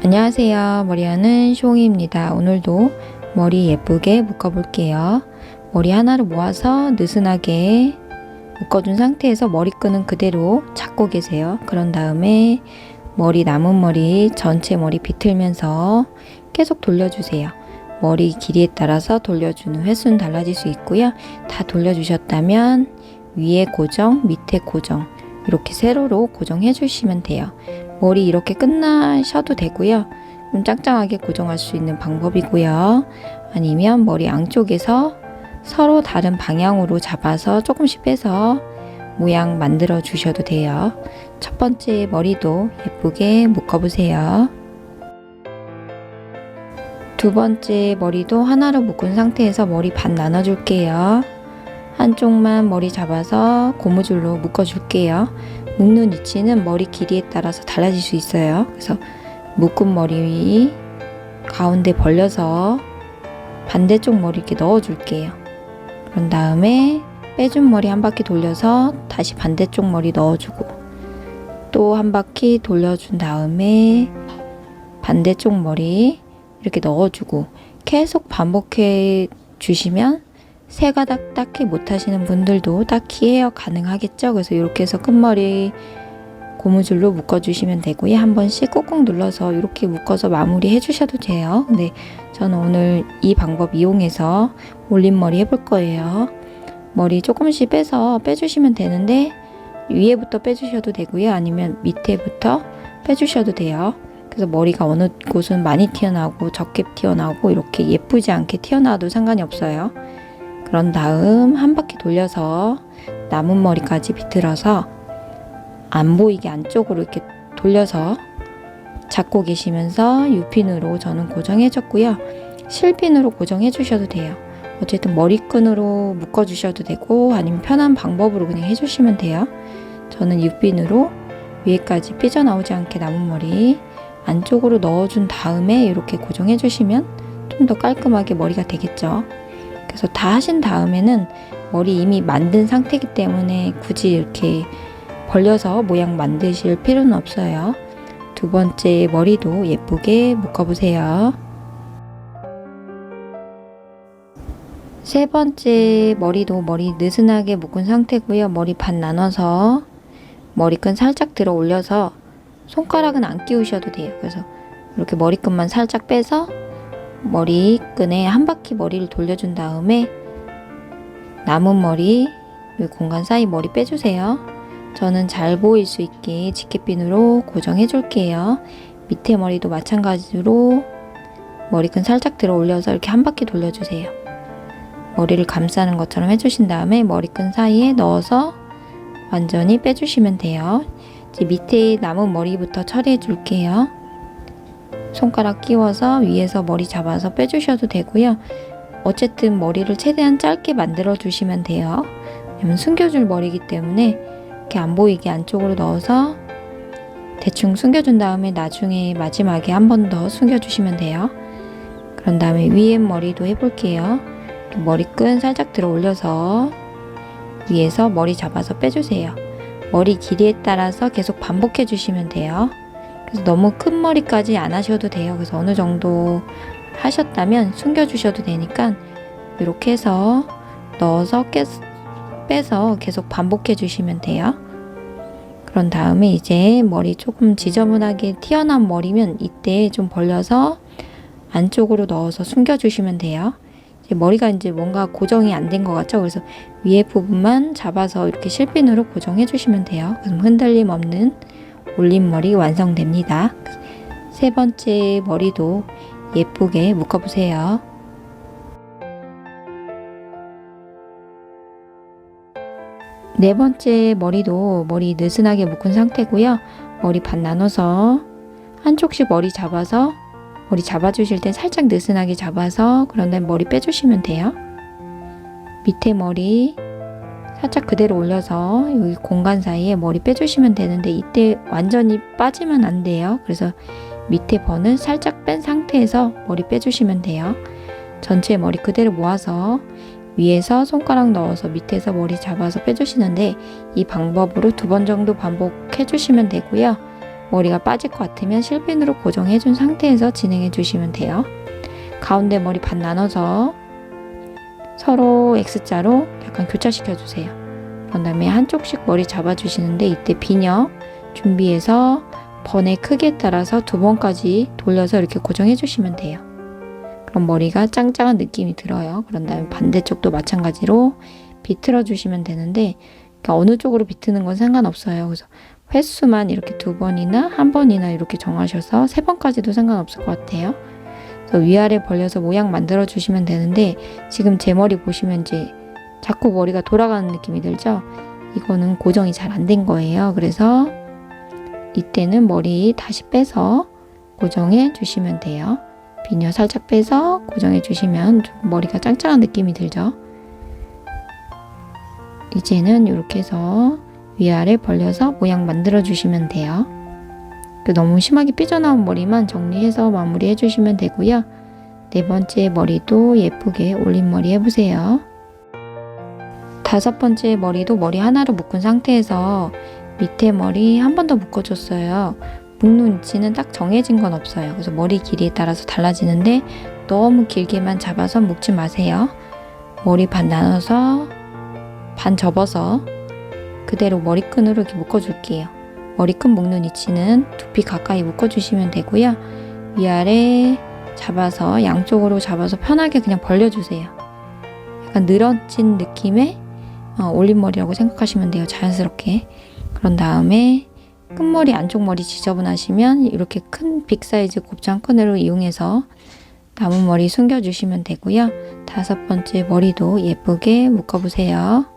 안녕하세요. 머리하는 숑이입니다. 오늘도 머리 예쁘게 묶어볼게요. 머리 하나를 모아서 느슨하게 묶어준 상태에서 머리끈은 그대로 잡고 계세요. 그런 다음에 머리 남은 머리 전체 머리 비틀면서 계속 돌려주세요. 머리 길이에 따라서 돌려주는 횟수는 달라질 수 있고요. 다 돌려주셨다면 위에 고정, 밑에 고정 이렇게 세로로 고정해 주시면 돼요. 머리 이렇게 끝나셔도 되고요. 좀 짱짱하게 고정할 수 있는 방법이고요. 아니면 머리 양쪽에서 서로 다른 방향으로 잡아서 조금씩 빼서 모양 만들어 주셔도 돼요. 첫 번째 머리도 예쁘게 묶어보세요. 두 번째 머리도 하나로 묶은 상태에서 머리 반 나눠줄게요. 한쪽만 머리 잡아서 고무줄로 묶어줄게요. 묶는 위치는 머리 길이에 따라서 달라질 수 있어요. 그래서 묶은 머리 가운데 벌려서 반대쪽 머리 이렇게 넣어줄게요. 그런 다음에 빼준 머리 한 바퀴 돌려서 다시 반대쪽 머리 넣어주고 또 한 바퀴 돌려준 다음에 반대쪽 머리 이렇게 넣어주고 계속 반복해 주시면 세 가닥 딱히 못하시는 분들도 딱히 헤어 가능하겠죠. 그래서 이렇게 해서 끝머리 고무줄로 묶어주시면 되고요. 한 번씩 꾹꾹 눌러서 이렇게 묶어서 마무리 해주셔도 돼요. 근데 저는 오늘 이 방법 이용해서 올림머리 해볼 거예요. 머리 조금씩 빼주시면 되는데 위에부터 빼주셔도 되고요. 아니면 밑에부터 빼주셔도 돼요. 그래서 머리가 어느 곳은 많이 튀어나오고 적게 튀어나오고 이렇게 예쁘지 않게 튀어나와도 상관이 없어요. 그런 다음 한 바퀴 돌려서 남은 머리까지 비틀어서 안 보이게 안쪽으로 이렇게 돌려서 잡고 계시면서 U핀으로 저는 고정해 줬고요. 실핀으로 고정해 주셔도 돼요. 어쨌든 머리끈으로 묶어 주셔도 되고 아니면 편한 방법으로 그냥 해주시면 돼요. 저는 U핀으로 위에까지 삐져나오지 않게 남은 머리 안쪽으로 넣어준 다음에 이렇게 고정해 주시면 좀 더 깔끔하게 머리가 되겠죠. 그래서 다 하신 다음에는 머리 이미 만든 상태이기 때문에 굳이 이렇게 벌려서 모양 만드실 필요는 없어요. 두 번째 머리도 예쁘게 묶어보세요. 세 번째 머리도 머리 느슨하게 묶은 상태고요. 머리 반 나눠서 머리끈 살짝 들어 올려서 손가락은 안 끼우셔도 돼요. 그래서 이렇게 머리끈만 살짝 빼서 머리끈에 한 바퀴 머리를 돌려준 다음에 남은 머리 이 공간 사이 머리 빼주세요. 저는 잘 보일 수 있게 집게핀으로 고정해 줄게요. 밑에 머리도 마찬가지로 머리끈 살짝 들어 올려서 이렇게 한 바퀴 돌려주세요. 머리를 감싸는 것처럼 해주신 다음에 머리끈 사이에 넣어서 완전히 빼주시면 돼요. 이제 밑에 남은 머리부터 처리해 줄게요. 손가락 끼워서 위에서 머리 잡아서 빼주셔도 되고요. 어쨌든 머리를 최대한 짧게 만들어 주시면 돼요. 왜냐면 숨겨줄 머리이기 때문에 이렇게 안 보이게 안쪽으로 넣어서 대충 숨겨준 다음에 나중에 마지막에 한 번 더 숨겨주시면 돼요. 그런 다음에 위에 머리도 해볼게요. 머리끈 살짝 들어 올려서 위에서 머리 잡아서 빼주세요. 머리 길이에 따라서 계속 반복해 주시면 돼요. 그래서 너무 큰 머리까지 안 하셔도 돼요. 그래서 어느 정도 하셨다면 숨겨주셔도 되니까 이렇게 해서 넣어서 빼서 계속 반복해 주시면 돼요. 그런 다음에 이제 머리 조금 지저분하게 튀어나온 머리면 이때 좀 벌려서 안쪽으로 넣어서 숨겨주시면 돼요. 이제 머리가 이제 뭔가 고정이 안 된 것 같죠? 그래서 위에 부분만 잡아서 이렇게 실핀으로 고정해 주시면 돼요. 그럼 흔들림 없는 올림머리 완성됩니다. 세 번째 머리도 예쁘게 묶어보세요. 네 번째 머리도 머리 느슨하게 묶은 상태고요. 머리 반 나눠서 한쪽씩 머리 잡아서 머리 잡아주실 때 살짝 느슨하게 잡아서 그런 다음에 머리 빼주시면 돼요. 밑에 머리 살짝 그대로 올려서 여기 공간 사이에 머리 빼주시면 되는데 이때 완전히 빠지면 안 돼요. 그래서 밑에 번을 살짝 뺀 상태에서 머리 빼주시면 돼요. 전체 머리 그대로 모아서 위에서 손가락 넣어서 밑에서 머리 잡아서 빼주시는데 이 방법으로 2번 정도 반복해 주시면 되고요. 머리가 빠질 것 같으면 실핀으로 고정해준 상태에서 진행해 주시면 돼요. 가운데 머리 반 나눠서 서로 X자로 약간 교차시켜 주세요. 그런 다음에 한쪽씩 머리 잡아주시는데 이때 비녀 준비해서 번의 크기에 따라서 2번까지 돌려서 이렇게 고정해 주시면 돼요. 그럼 머리가 짱짱한 느낌이 들어요. 그런 다음에 반대쪽도 마찬가지로 비틀어 주시면 되는데 그러니까 어느 쪽으로 비트는 건 상관없어요. 그래서 횟수만 이렇게 2번이나 1번이나 이렇게 정하셔서 3번까지도 상관없을 것 같아요. 그래서 위아래 벌려서 모양 만들어 주시면 되는데 지금 제 머리 보시면 이제 자꾸 머리가 돌아가는 느낌이 들죠? 이거는 고정이 잘 안 된 거예요. 그래서 이때는 머리 다시 빼서 고정해 주시면 돼요. 비녀 살짝 빼서 고정해 주시면 좀 머리가 짱짱한 느낌이 들죠? 이제는 이렇게 해서 위아래 벌려서 모양 만들어 주시면 돼요. 너무 심하게 삐져나온 머리만 정리해서 마무리 해주시면 되고요. 4번째 머리도 예쁘게 올림머리 해보세요. 5번째 머리도 머리 하나로 묶은 상태에서 밑에 머리 한 번 더 묶어줬어요. 묶는 위치는 딱 정해진 건 없어요. 그래서 머리 길이에 따라서 달라지는데 너무 길게만 잡아서 묶지 마세요. 머리 반 나눠서 반 접어서 그대로 머리끈으로 이렇게 묶어줄게요. 머리끈 묶는 위치는 두피 가까이 묶어주시면 되고요. 위아래 잡아서 양쪽으로 잡아서 편하게 그냥 벌려주세요. 약간 늘어진 느낌의 올림머리라고 생각하시면 돼요. 자연스럽게. 그런 다음에 끝머리 안쪽 머리 지저분하시면 이렇게 큰 빅사이즈 곱창 끈으로 이용해서 남은 머리 숨겨주시면 되고요. 5번째 머리도 예쁘게 묶어보세요.